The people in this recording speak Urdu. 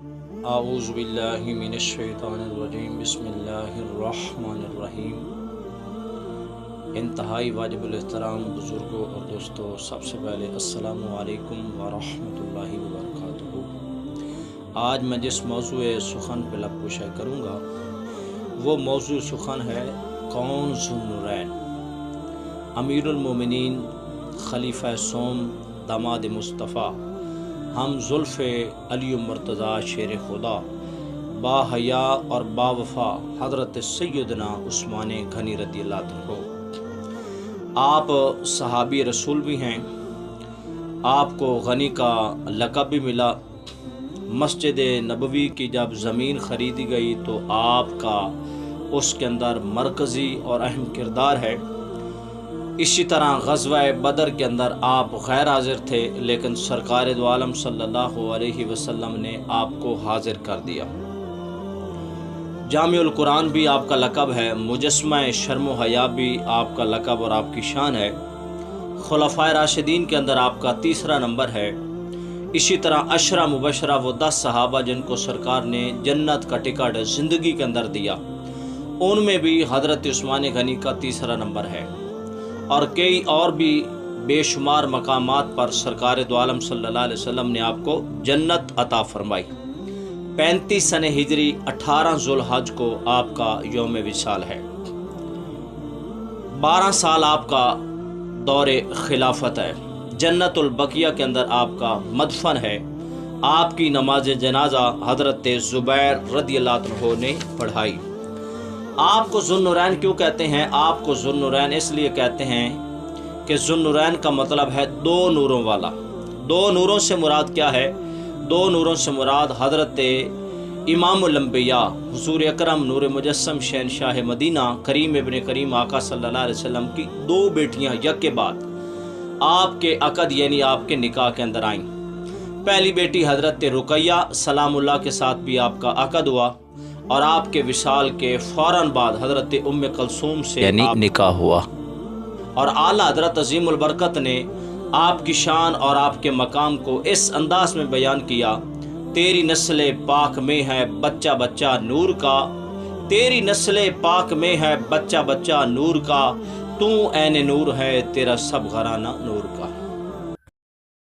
اعوذ باللہ من الشیطان الرجیم بسم اللہ الرحمن الرحیم۔ انتہائی واجب الاحترام بزرگوں اور دوستوں، سب سے پہلے السلام علیکم ورحمۃ اللہ وبرکاتہ۔ آج میں جس موضوع سخن پہ لب گشائی کروں گا وہ موضوع سخن ہے کون ذو النورین؟ امیر المومنین، خلیفہ سوم، داماد مصطفیٰ، ہم زلف علی مرتضیٰ شیر خدا، با حیا اور با وفا حضرت سیدنا عثمان غنی رضی اللہ عنہ۔ آپ صحابی رسول بھی ہیں، آپ کو غنی کا لقب بھی ملا۔ مسجد نبوی کی جب زمین خریدی گئی تو آپ کا اس کے اندر مرکزی اور اہم کردار ہے۔ اسی طرح غزوہ بدر کے اندر آپ غیر حاضر تھے، لیکن سرکار دو عالم صلی اللہ علیہ وسلم نے آپ کو حاضر کر دیا۔ جامع القرآن بھی آپ کا لقب ہے، مجسمہ شرم و حیا بھی آپ کا لقب اور آپ کی شان ہے۔ خلفائے راشدین کے اندر آپ کا تیسرا نمبر ہے۔ اسی طرح عشرہ مبشرہ وہ 10 صحابہ جن کو سرکار نے جنت کا ٹکٹ زندگی کے اندر دیا، ان میں بھی حضرت عثمان غنی کا تیسرا نمبر ہے۔ اور کئی اور بھی بے شمار مقامات پر سرکار دو عالم صلی اللہ علیہ وسلم نے آپ کو جنت عطا فرمائی۔ 35 سنہ ہجری 18 ذوالحج کو آپ کا یوم وصال ہے۔ 12 سال آپ کا دور خلافت ہے۔ جنت البقیہ کے اندر آپ کا مدفن ہے۔ آپ کی نماز جنازہ حضرت زبیر رضی اللہ عنہ نے پڑھائی۔ آپ کو ذو النورین کیوں کہتے ہیں؟ آپ کو ذو النورین اس لیے کہتے ہیں کہ ذو النورین کا مطلب ہے دو نوروں والا۔ دو نوروں سے مراد کیا ہے؟ دو نوروں سے مراد حضرت امام الانبیاء حضور اکرم نور مجسم شہنشاہ مدینہ کریم ابن کریم آقا صلی اللہ علیہ وسلم کی 2 بیٹیاں یک کے بعد آپ کے عقد یعنی آپ کے نکاح کے اندر آئیں۔ پہلی بیٹی حضرت رقیہ سلام اللہ کے ساتھ بھی آپ کا عقد ہوا، اور آپ کے وصال کے فوراً بعد حضرت ام کلثوم سے یعنی نکاح ہوا۔ اور اعلیٰ حضرت عظیم البرکت نے آپ کی شان اور آپ کے مقام کو اس انداز میں بیان کیا: تیری نسل پاک میں ہے بچہ بچہ نور کا، تیری نسل پاک میں ہے بچہ بچہ نور کا، تو عین نور ہے تیرا سب گھرانہ نور کا۔